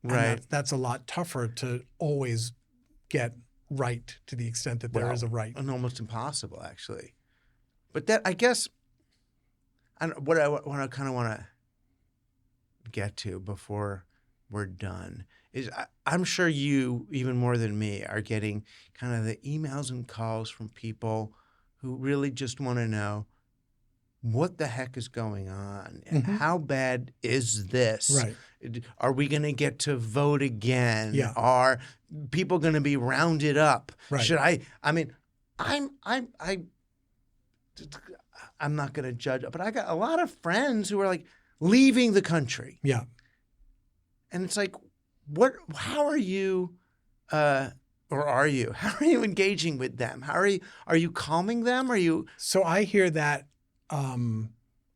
And that's a lot tougher to always get right to the extent that there is a right. And almost impossible, actually. But that, I guess, what I kind of want to get to before we're done is I'm sure you, even more than me, are getting kind of the emails and calls from people who really just want to know what the heck is going on and how bad is this? Right. Are we going to get to vote again? Yeah. Are people going to be rounded up? Right. Should I mean, I'm not going to judge, but I got a lot of friends who are like leaving the country. Yeah. And it's like, how are you, how are you engaging with them? Are you calming them? So I hear that a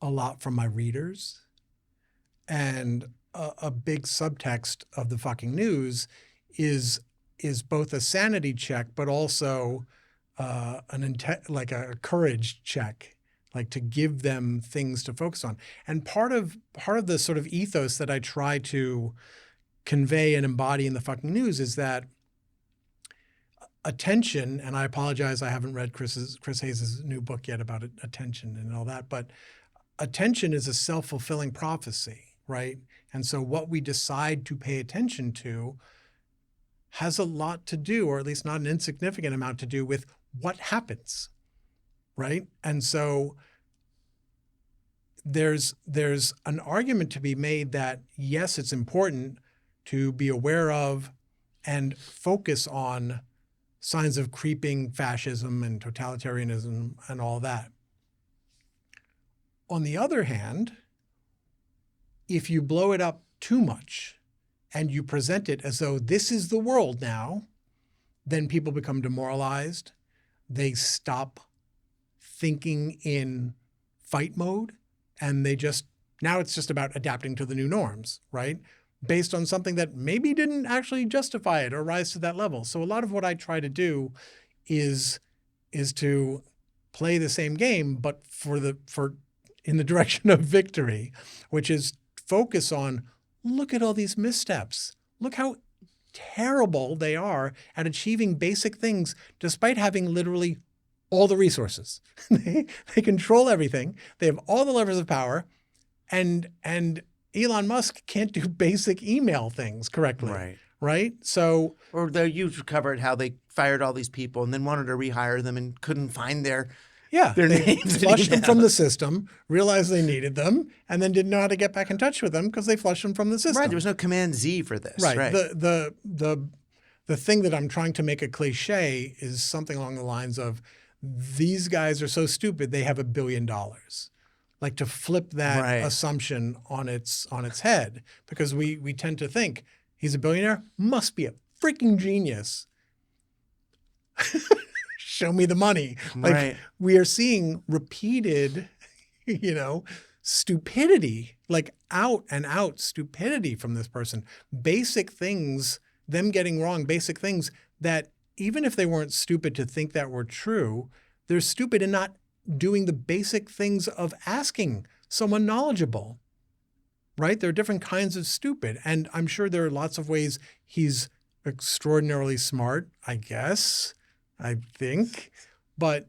lot from my readers, and a big subtext of the fucking news is both a sanity check, but also like a courage check, like to give them things to focus on. And part of the sort of ethos that I try to convey and embody in the fucking news is that attention, and I apologize, I haven't read Chris Hayes' new book yet about attention and all that, but attention is a self-fulfilling prophecy, right? And so what we decide to pay attention to has a lot to do, or at least not an insignificant amount to do, with what happens, right? And so there's an argument to be made that, yes, it's important to be aware of and focus on signs of creeping fascism and totalitarianism and all that. On the other hand, if you blow it up too much and you present it as though this is the world now, then people become demoralized. They stop thinking in fight mode, and now it's just about adapting to the new norms, right? based on something that maybe didn't actually justify it or rise to that level. So a lot of what I try to do is to play the same game, but in the direction of victory, which is focus on, look at all these missteps. Look how terrible they are at achieving basic things despite having literally all the resources. They control everything. They have all the levers of power, and Elon Musk can't do basic email things correctly. Right? So, or you covered how they fired all these people and then wanted to rehire them and couldn't find their names. Flushed them from the system, realized they needed them, and then didn't know how to get back in touch with them because they flushed them from the system. Right. There was no Command Z for this. Right. The thing that I'm trying to make a cliche is something along the lines of, these guys are so stupid they have $1 billion. Like, to flip that assumption on its head, because we tend to think he's a billionaire, must be a freaking genius. Show me the money. Like, we are seeing repeated, stupidity, like out and out stupidity from this person. Basic things, them getting wrong, basic things that even if they weren't stupid to think that were true, they're stupid in not doing the basic things of asking someone knowledgeable, right? There are different kinds of stupid. And I'm sure there are lots of ways he's extraordinarily smart, I think. But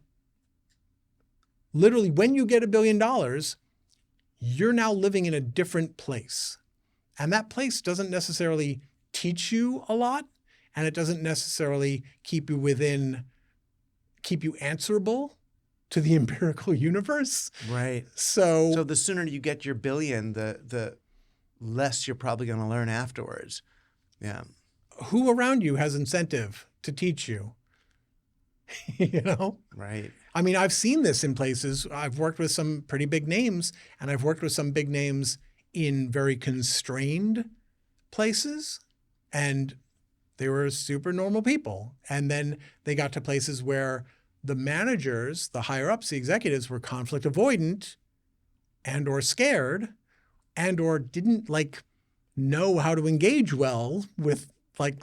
literally, when you get $1 billion, you're now living in a different place. And that place doesn't necessarily teach you a lot, and it doesn't necessarily keep you answerable to the empirical universe. Right. So the sooner you get your billion, the less you're probably going to learn afterwards. Yeah. Who around you has incentive to teach you? Right. I mean, I've seen this in places. I've worked with some pretty big names, and I've worked with some big names in very constrained places, and they were super normal people. And then they got to places where the managers, the higher ups, the executives, were conflict avoidant and or scared and or didn't know how to engage well with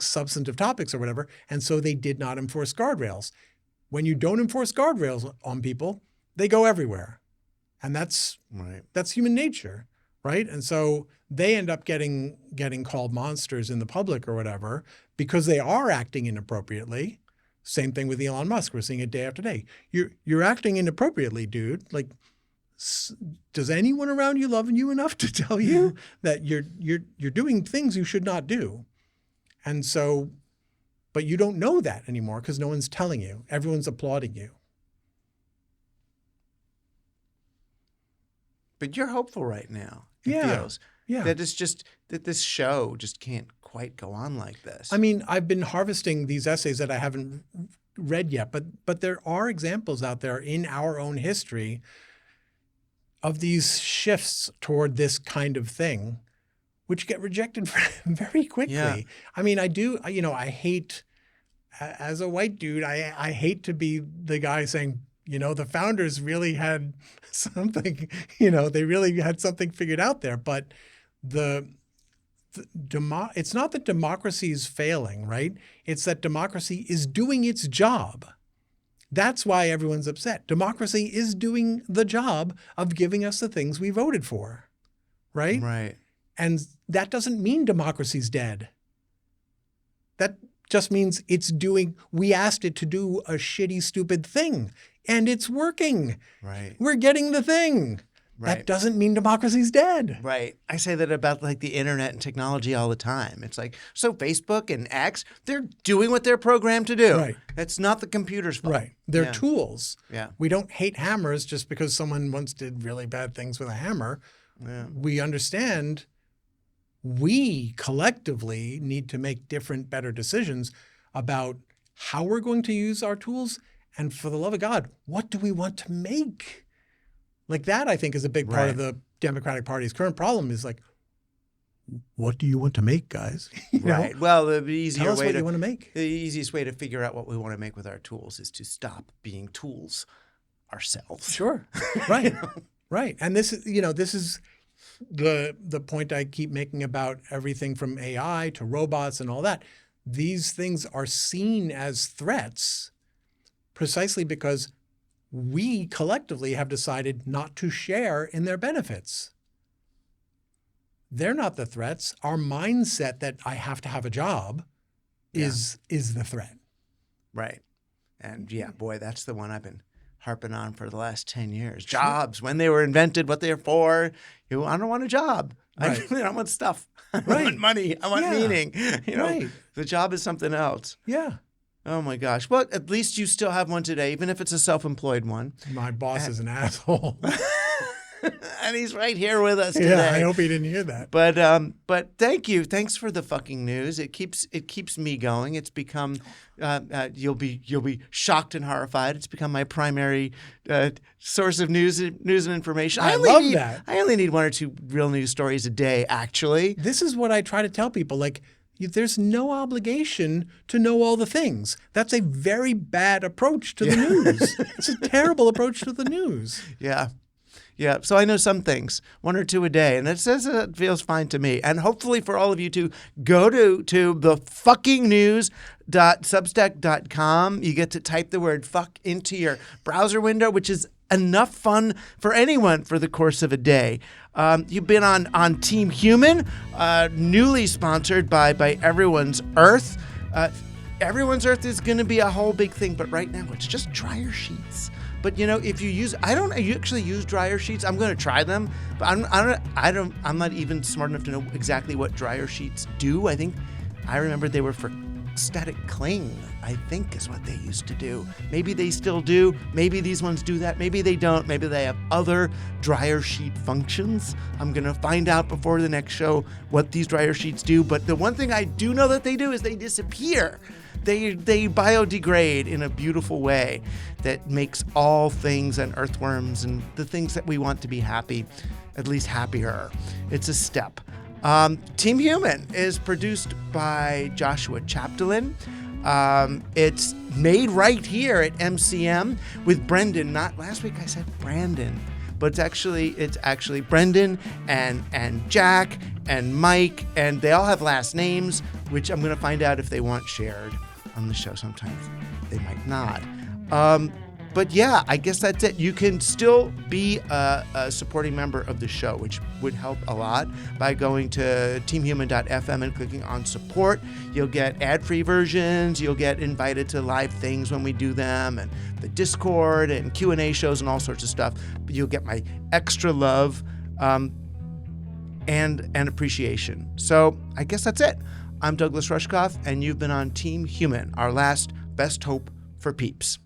substantive topics or whatever. And so they did not enforce guardrails. When you don't enforce guardrails on people, they go everywhere. And that's human nature, right? And so they end up getting called monsters in the public or whatever because they are acting inappropriately. Same thing with Elon Musk. We're seeing it day after day. You're acting inappropriately, dude. Like, does anyone around you love you enough to tell you that you're doing things you should not do? And so, but you don't know that anymore because no one's telling you. Everyone's applauding you. But you're hopeful right now. It feels. Yeah. That it's just that this show just can't quite go on like this. I mean, I've been harvesting these essays that I haven't read yet, but there are examples out there in our own history of these shifts toward this kind of thing, which get rejected very quickly. Yeah. I mean, I hate, as a white dude, I hate to be the guy saying, the founders really had something, they really had something figured out there. But it's not that democracy is failing, right? It's that democracy is doing its job. That's why everyone's upset. Democracy is doing the job of giving us the things we voted for, right? Right. And that doesn't mean democracy's dead. That just means we asked it to do a shitty, stupid thing, and it's working. Right. We're getting the thing. Right. That doesn't mean democracy's dead. Right. I say that about the internet and technology all the time. It's like, so Facebook and X, they're doing what they're programmed to do. Right. That's not the computer's fault. Right. They're tools. Yeah. We don't hate hammers just because someone once did really bad things with a hammer. Yeah. We understand we collectively need to make different, better decisions about how we're going to use our tools. And for the love of God, what do we want to make? Like, that, I think, is a big part of the Democratic Party's current problem is what do you want to make, guys? Right. Well, the tell us what you want to make. The easiest way to figure out what we want to make with our tools is to stop being tools ourselves. Sure. Right. Right. And this is, the point I keep making about everything from AI to robots and all that. These things are seen as threats precisely because we collectively have decided not to share in their benefits. They're not the threats. Our mindset that I have to have a job is the threat. Right. And yeah, boy, that's the one I've been harping on for the last 10 years. Jobs, when they were invented, what they're for. I don't want a job. Right. I want stuff. I Right. want money. I want meaning. Right. The job is something else. Yeah. Oh my gosh. Well, at least you still have one today, even if it's a self-employed one. My boss is an asshole. And he's right here with us today. Yeah, I hope he didn't hear that. But thank you. Thanks for the fucking news. It keeps me going. It's become you'll be shocked and horrified. It's become my primary source of news and information. I love that. I only need one or two real news stories a day, actually. This is what I try to tell people. Like, there's no obligation to know all the things. That's a very bad approach to the news. It's a terrible approach to the news. Yeah. Yeah, so I know some things, one or two a day, and it feels fine to me. And hopefully for all of you to go to thefuckingnews.substack.com. You get to type the word fuck into your browser window, which is enough fun for anyone for the course of a day. You've been on Team Human, newly sponsored by Everyone's Earth. Everyone's Earth is going to be a whole big thing, but right now it's just dryer sheets. But if you use, you actually use dryer sheets. I'm going to try them, but I'm not even smart enough to know exactly what dryer sheets do. I remember they were for static cling, I think is what they used to do. Maybe they still do. Maybe these ones do that. Maybe they don't. Maybe they have other dryer sheet functions. I'm going to find out before the next show what these dryer sheets do. But the one thing I do know that they do is they disappear. They biodegrade in a beautiful way that makes all things and earthworms and the things that we want to be happy, at least happier. It's a step. Team Human is produced by Joshua Chapdelaine. It's made right here at MCM with Brendan. Not last week I said Brandon, but it's actually Brendan and Jack and Mike, and they all have last names, which I'm going to find out if they want shared on the show. Sometimes they might not. But yeah, I guess that's it. You can still be a supporting member of the show, which would help a lot by going to teamhuman.fm and clicking on support. You'll get ad-free versions. You'll get invited to live things when we do them, and the Discord and Q&A shows and all sorts of stuff. But you'll get my extra love and appreciation. So I guess that's it. I'm Douglas Rushkoff, and you've been on Team Human, our last best hope for peeps.